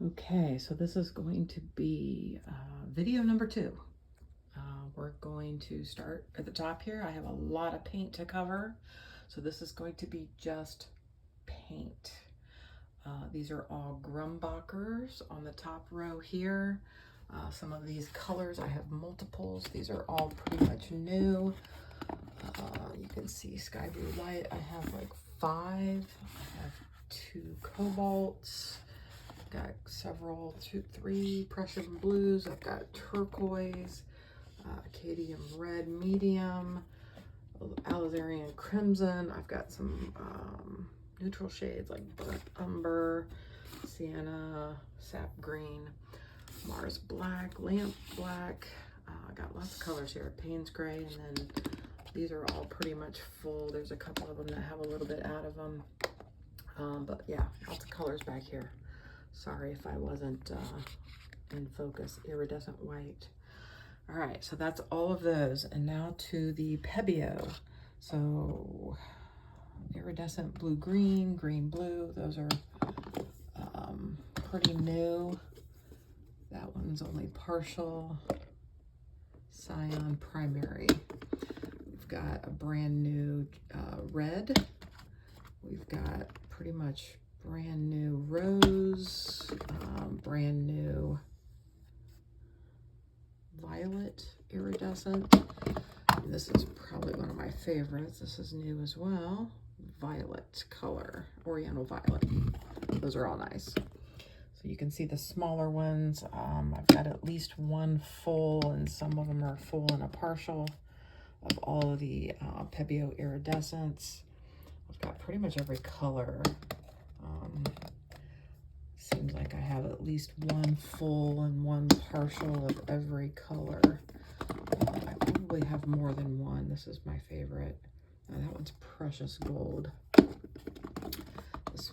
Okay, so this is going to be video number 2. We're going to start at the top here. I have a lot of paint to cover, so this is going to be just paint. These are all Grumbacher's on the top row here. Some of these colors, I have multiples. These are all pretty much new. You can see sky blue light. I have like 5. I have 2 cobalts. Got several, 3 Prussian blues. I've got turquoise, Acadian red medium, Alizarian crimson. I've got some neutral shades like burnt umber, sienna, sap green, Mars black, lamp black. I got lots of colors here. Payne's gray, and then these are all pretty much full. There's a couple of them that have a little bit out of them, but yeah, lots of colors back here. Sorry if I wasn't in focus. Iridescent white. All right, so that's all of those. And now to the Pebeo. So iridescent blue-green, green-blue. Those are pretty new. That one's only partial. Cyan primary. We've got a brand new red. We've got pretty much brand new rose, brand new violet iridescent. And this is probably one of my favorites. This is new as well. Violet color, oriental violet. Those are all nice. So you can see the smaller ones. I've got at least one full, and some of them are full and a partial of all of the Pebeo iridescents. I've got pretty much every color. Seems like I have at least one full and one partial of every color. I probably have more than one. This is my favorite. That one's precious gold. This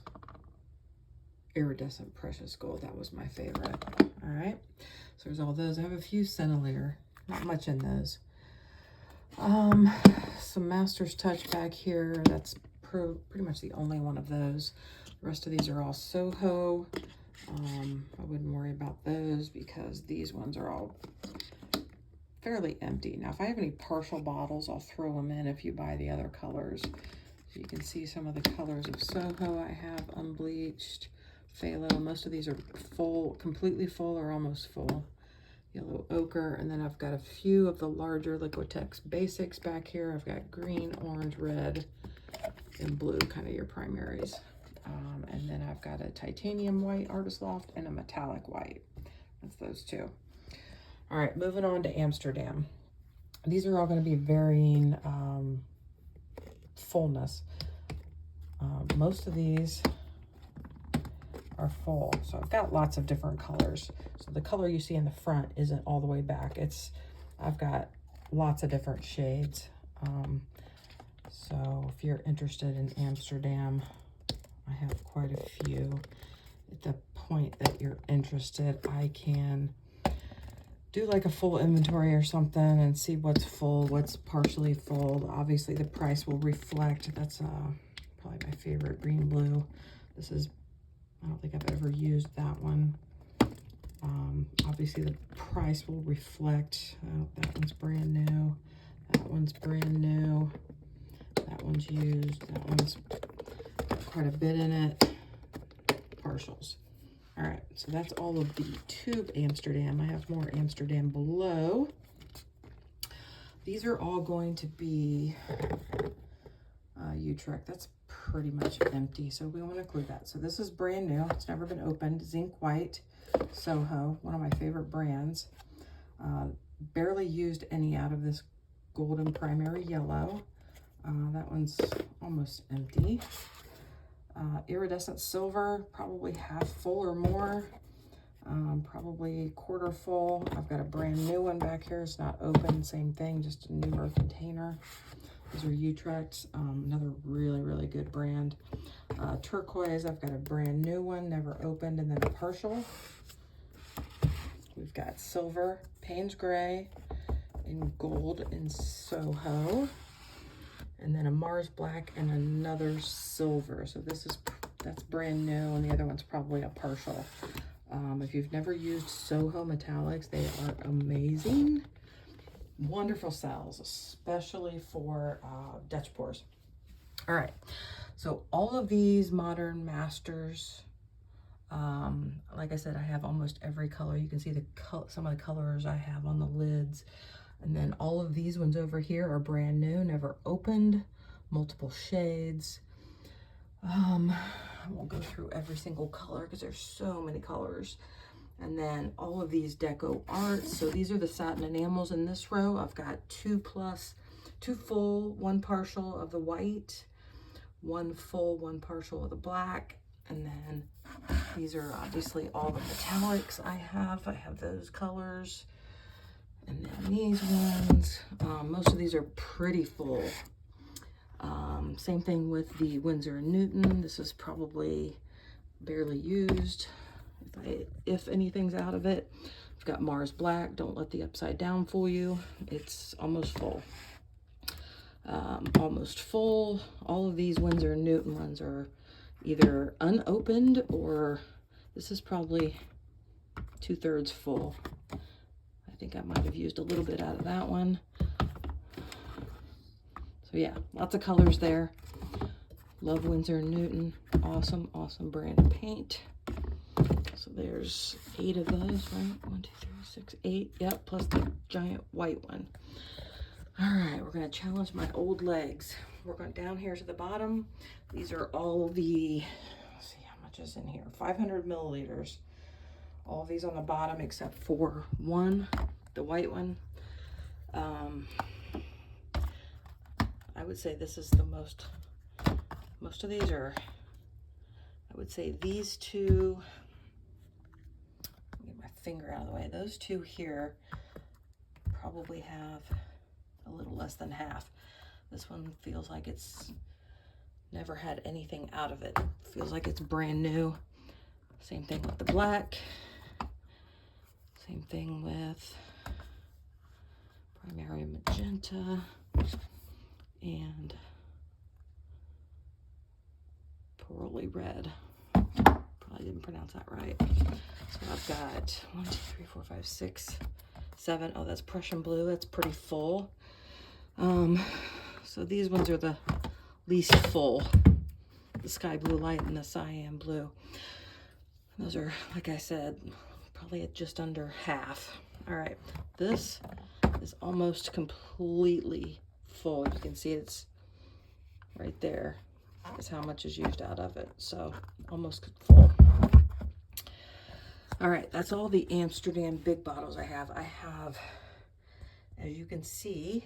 iridescent precious gold, that was my favorite. All right, so there's all those. I have a few Sennelier, not much in those. Some Master's Touch back here. That's pretty much the only one of those. The rest of these are all Soho. I wouldn't worry about those because these ones are all fairly empty. Now, if I have any partial bottles, I'll throw them in if you buy the other colors. So you can see some of the colors of Soho I have unbleached. Phthalo, most of these are full, completely full or almost full. Yellow ochre, and then I've got a few of the larger Liquitex basics back here. I've got green, orange, red, and blue, kind of your primaries. And then I've got a titanium white Artist Loft and a metallic white. That's those 2. All right, moving on to Amsterdam. These are all going to be varying fullness. Most of these are full, so I've got lots of different colors. So the color you see in the front isn't all the way back. I've got lots of different shades. So if you're interested in Amsterdam, I have quite a few. At the point that you're interested, I can do like a full inventory or something and see what's full, what's partially full. Obviously the price will reflect. That's probably my favorite, green blue. This is, I don't think I've ever used that one. Obviously the price will reflect. That one's brand new. That one's brand new. That one's used. That one's got quite a bit in it. Partials. All right, so that's all of the tube Amsterdam. I have more Amsterdam below. These are all going to be Utrecht. That's pretty much empty, so we want to include that. So this is brand new. It's never been opened. Zinc White Soho, one of my favorite brands. Barely used any out of this golden primary yellow. That one's almost empty. Iridescent silver, probably half full or more. Probably quarter full. I've got a brand new one back here. It's not open, same thing, just a newer container. These are Utrecht, another really, really good brand. Turquoise, I've got a brand new one, never opened, and then a partial. We've got silver, Payne's gray, and gold in Soho. And then a Mars black and another silver. So that's brand new, and the other one's probably a partial. If you've never used Soho metallics, they are amazing. Wonderful cells, especially for Dutch pours. All right, so all of these Modern Masters, like I said, I have almost every color. You can see some of the colors I have on the lids. And then all of these ones over here are brand new, never opened, multiple shades. I won't go through every single color because there's so many colors. And then all of these deco arts. So these are the satin enamels in this row. I've got two full, one partial of the white, one full, one partial of the black. And then these are obviously all the metallics I have. I have those colors. And then these ones, most of these are pretty full. Same thing with the Winsor & Newton. This is probably barely used, if anything's out of it. I've got Mars Black. Don't let the upside down fool you. It's almost full. Almost full. All of these Winsor & Newton ones are either unopened or this is probably 2/3 full. I think I might have used a little bit out of that one. So yeah, lots of colors there. Love Winsor & Newton. Awesome, awesome brand of paint. So there's 8 of those, right? 1, 2, 3, 6, 8. Yep, plus the giant white one. All right, we're gonna challenge my old legs. We're going down here to the bottom. These are all the, let's see how much is in here, 500 milliliters. All these on the bottom except for one, the white one. I would say this is the most of these are, I would say these two, get my finger out of the way, those two here probably have a little less than half. This one feels like it's never had anything out of it. Feels like it's brand new. Same thing with the black. Same thing with Primary Magenta and Pearly Red. Probably didn't pronounce that right. So I've got 1, 2, 3, 4, 5, 6, 7. Oh, that's Prussian blue. That's pretty full. So these ones are the least full. The sky blue light and the cyan blue. Those are, like I said, probably at just under half. All right, this is almost completely full. You can see it's right there is how much is used out of it. So almost full. All right, that's all the Amsterdam big bottles I have. I have, as you can see,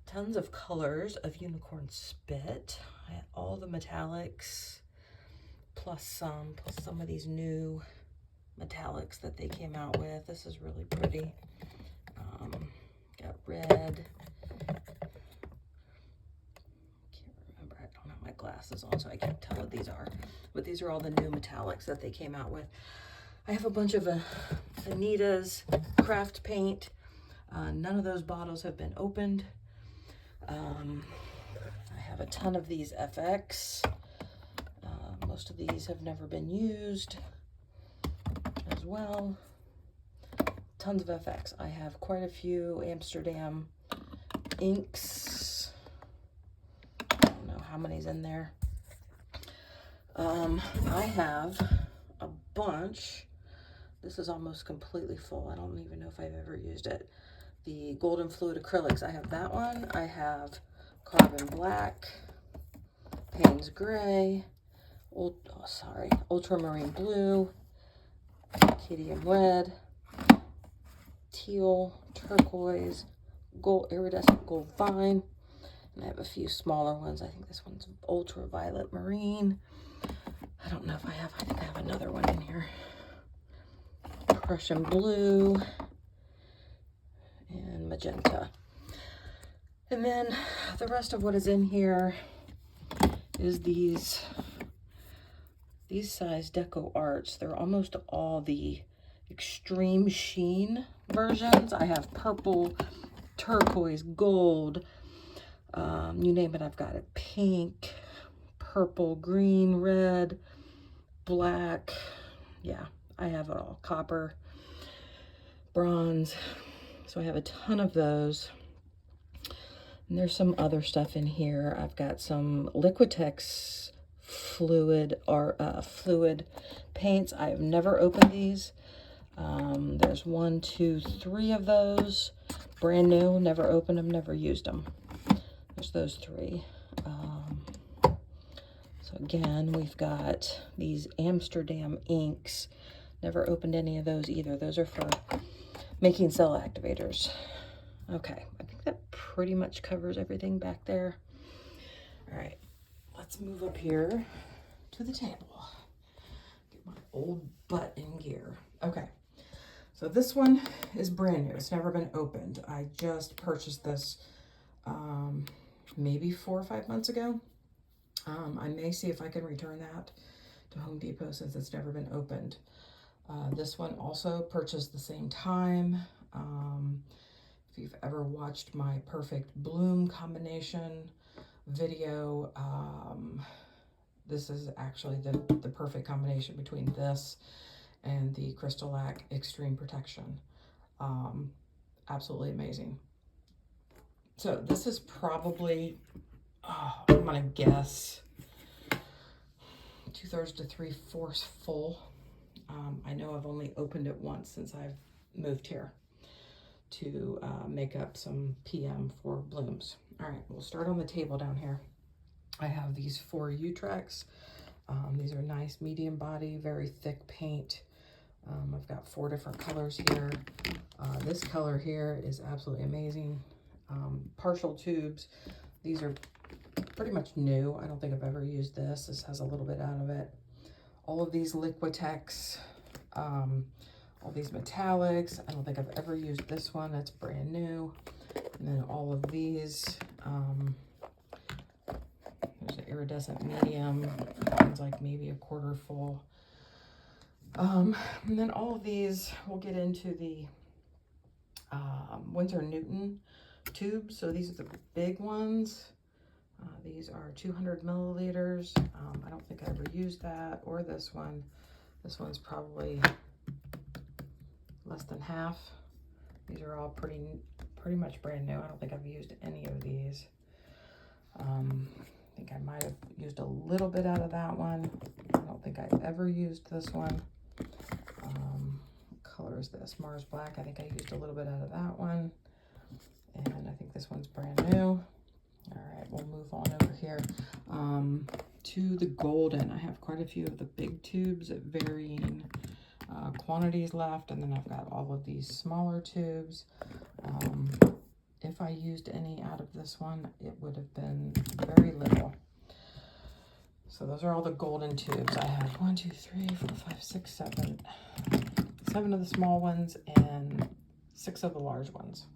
tons of colors of unicorn spit. I have all the metallics, plus some of these new metallics that they came out with. This is really pretty. Got red. Can't remember. I don't have my glasses on, so I can't tell what these are. But these are all the new metallics that they came out with. I have a bunch of Anita's craft paint. None of those bottles have been opened. I have a ton of these FX. Most of these have never been used as well. Tons of FX. I have quite a few Amsterdam inks. I don't know how many's in there. I have a bunch. This is almost completely full. I don't even know if I've ever used it. The Golden Fluid acrylics. I have that one. I have Carbon Black, Payne's Gray, Ultramarine Blue, Cadmium Red, Teal, Turquoise, Gold, Iridescent Gold Vine, and I have a few smaller ones. I think this one's Ultraviolet Marine. I don't know if I think I have another one in here. Prussian Blue and Magenta. And then the rest of what is in here is these size deco arts. They're almost all the extreme sheen versions. I have purple, turquoise, gold, you name it. I've got it. Pink, purple, green, red, black, yeah, I have it all copper, bronze. So I have a ton of those. And there's some other stuff in here. I've got some Liquitex fluid paints. I've never opened these. There's 1, 2, 3 of those. Brand new, never opened them, never used them. There's those 3. So again, we've got these Amsterdam inks. Never opened any of those either. Those are for making cell activators. Okay, I think that pretty much covers everything back there. All right, let's move up here to the table. Get my old butt in gear. Okay, so this one is brand new. It's never been opened. I just purchased this maybe 4 or 5 months ago. I may see if I can return that to Home Depot since it's never been opened. This one also purchased the same time. If you've ever watched my Perfect Bloom combination video, this is actually the perfect combination between this and the Crystalac Extreme Protection. Absolutely amazing. So this is probably, I'm gonna guess, 2/3 to 3/4 full. I know I've only opened it once since I've moved here to make up some PM for blooms. All right, we'll start on the table down here. I have these 4 Utrex. These are nice medium body, very thick paint. I've got 4 different colors here. This color here is absolutely amazing. Partial tubes. These are pretty much new. I don't think I've ever used this. This has a little bit out of it. All of these Liquitex, all these metallics. I don't think I've ever used this one. It's brand new. And then all of these, there's an iridescent medium. That one's like maybe a quarter full. And then all of these, we'll get into the Winsor Newton tubes. So these are the big ones. These are 200 milliliters. I don't think I ever used that or this one. This one's probably less than half. These are all pretty much brand new. I don't think I've used any of these. I think I might have used a little bit out of that one. I don't think I've ever used this one. What color is this? Mars Black. I think I used a little bit out of that one. And I think this one's brand new. All right, we'll move on over here to the golden. I have quite a few of the big tubes at varying quantities left, and then I've got all of these smaller tubes. If I used any out of this one, it would have been very little. So those are all the golden tubes. I have 1, 2, 3, 4, 5, 6, 7. 7 of the small ones and 6 of the large ones.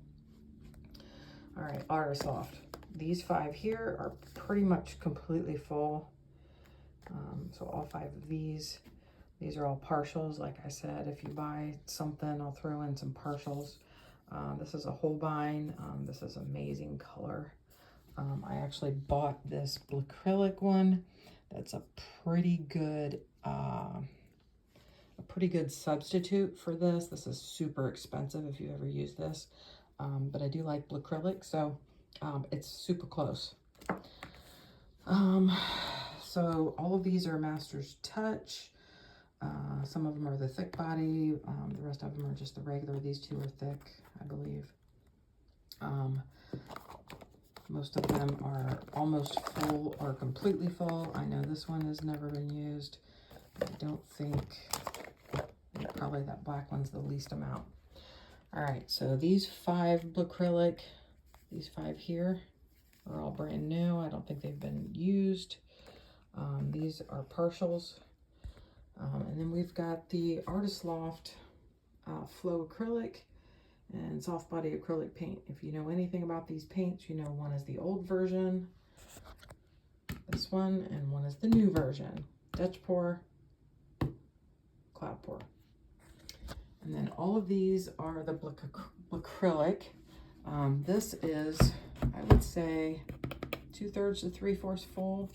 All right, Artist Loft. These 5 here are pretty much completely full. So all 5 of these are all partials. Like I said, if you buy something, I'll throw in some partials. This is a Holbein. This is amazing color. I actually bought this acrylic one. That's a pretty good substitute for this. This is super expensive if you ever use this. But I do like acrylic, so it's super close. So all of these are Master's Touch. Some of them are the thick body. The rest of them are just the regular. These 2 are thick, I believe. Most of them are almost full or completely full. I know this one has never been used. I don't think, probably that black one's the least amount. All right, so these 5 acrylic, these 5 here are all brand new. I don't think they've been used. These are partials. And then we've got the Artist Loft Flow Acrylic and Soft Body Acrylic Paint. If you know anything about these paints, you know one is the old version, this one, and one is the new version. Dutch Pour, Cloud Pour. And then all of these are the acrylic. This is, I would say, 2/3 to 3/4 full.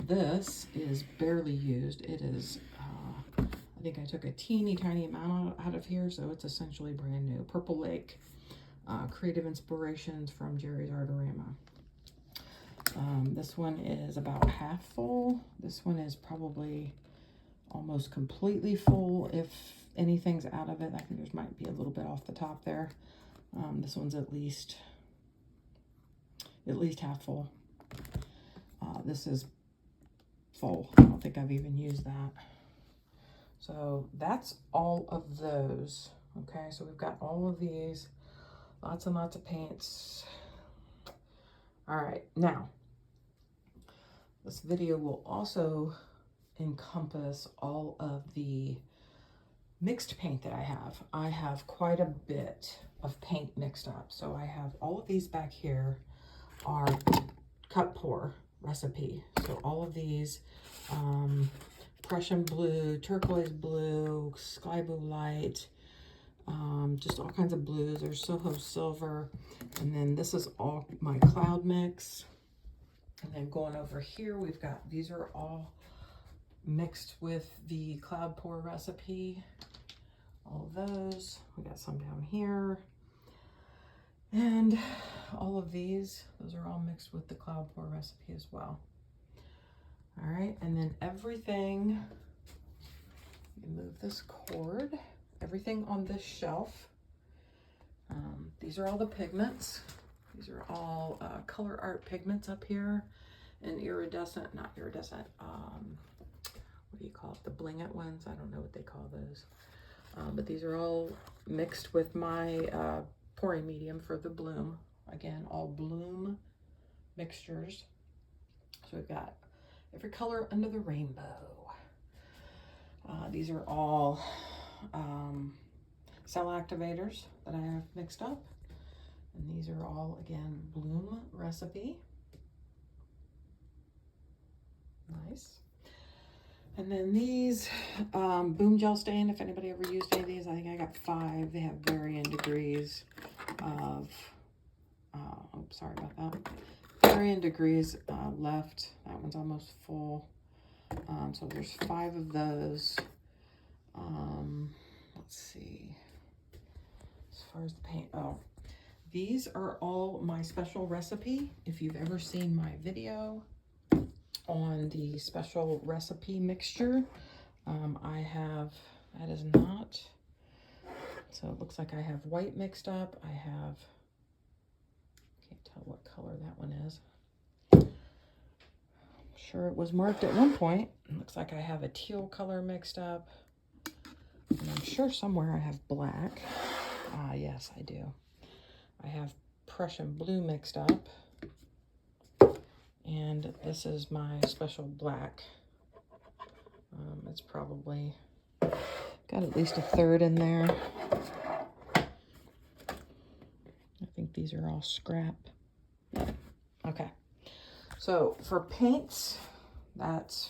This is barely used. It is, I think I took a teeny tiny amount out of here, so it's essentially brand new. Purple Lake, Creative Inspirations from Jerry's Artorama. This one is about half full. This one is probably almost completely full. If anything's out of it, I think there might be a little bit off the top there. This one's at least half full. This is full. I don't think I've even used that. So that's all of those. Okay, so we've got all of these, lots and lots of paints. All right, now this video will also encompass all of the mixed paint that I have. I have quite a bit of paint mixed up. So I have all of these back here are cut pour recipe. So all of these, Prussian blue, turquoise blue, sky blue light, just all kinds of blues. There's Soho silver, and then this is all my cloud mix. And then going over here, we've got, these are all mixed with the cloud pour recipe. All of those. We got some down here. And all of these, those are all mixed with the cloud pour recipe as well. All right, and then everything, move this cord, everything on this shelf. These are all the pigments. These are all color art pigments up here, and iridescent, not iridescent, what do you call it? The bling it ones? I don't know what they call those. But these are all mixed with my pouring medium for the bloom. Again, all bloom mixtures. So we've got every color under the rainbow. These are all cell activators that I have mixed up. And these are all, again, bloom recipe. Nice. And then these Boom Gel Stain, if anybody ever used any of these, I think I got 5. They have varying degrees of, oh, sorry about that. Varying degrees left. That one's almost full. So there's 5 of those. Let's see. As far as the paint, oh, these are all my special recipe. If you've ever seen my video on the special recipe mixture, I have, that is not, so it looks like I have white mixed up. I have, can't tell what color that one is. I'm sure it was marked at one point. It looks like I have a teal color mixed up. And I'm sure somewhere I have black. Ah, yes, I do. I have Prussian blue mixed up. And this is my special black. It's probably got at least a third in there. I think these are all scrap. Okay. So for paints, that's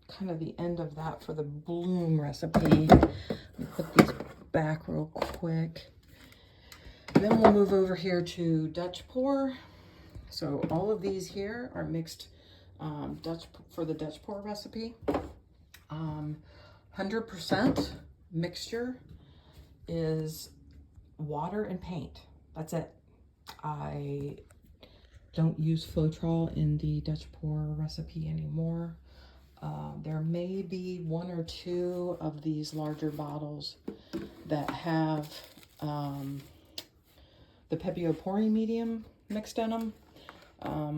kind of the end of that for the bloom recipe. Let me put these back real quick. Then we'll move over here to Dutch pour. So all of these here are mixed for the Dutch pour recipe. 100% mixture is water and paint. That's it. I don't use Floetrol in the Dutch pour recipe anymore. There may be 1 or 2 of these larger bottles that have the Pebeo pouring medium mixed in them. I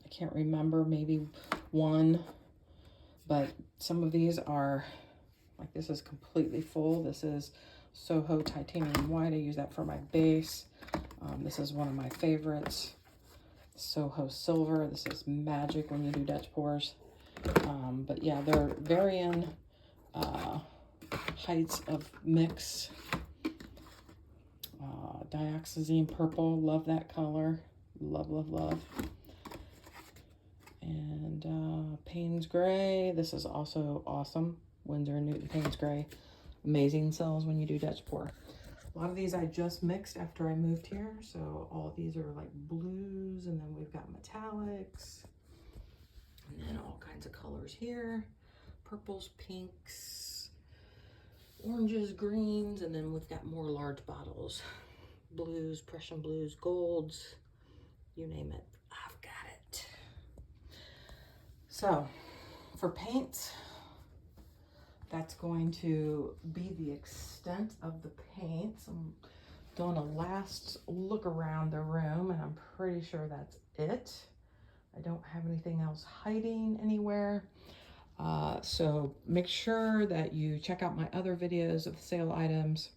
can't remember, maybe 1, but some of these are, like this is completely full. This is Soho Titanium White. I use that for my base. This is one of my favorites. Soho Silver. This is magic when you do Dutch pours. But yeah, they're varying heights of mix. Dioxazine Purple. Love that color. Love, love, love. And Payne's Gray. This is also awesome. Winsor & Newton Payne's Gray. Amazing cells when you do Dutch pour. A lot of these I just mixed after I moved here. So all of these are like blues, and then we've got metallics. And then all kinds of colors here. Purples, pinks. oranges, greens, and then we've got more large bottles. Blues, Prussian blues, golds, you name it, I've got it. So for paints, that's going to be the extent of the paints. I'm doing a last look around the room and I'm pretty sure that's it. I don't have anything else hiding anywhere. So make sure that you check out my other videos of the sale items.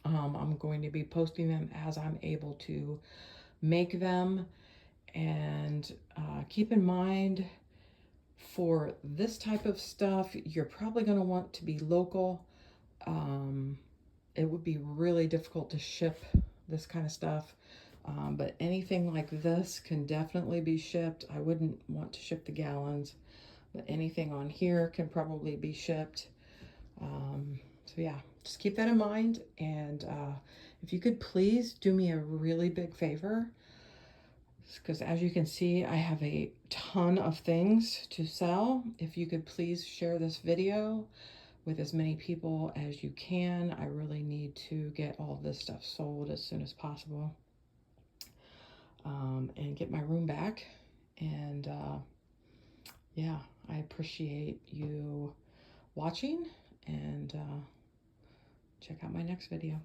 I'm going to be posting them as I'm able to make them. And keep in mind, for this type of stuff, you're probably going to want to be local. It would be really difficult to ship this kind of stuff. But anything like this can definitely be shipped. I wouldn't want to ship the gallons, but anything on here can probably be shipped. So yeah, just keep that in mind. And if you could please do me a really big favor, because as you can see, I have a ton of things to sell. If you could please share this video with as many people as you can. I really need to get all this stuff sold as soon as possible, and get my room back. And yeah, I appreciate you watching, and check out my next video.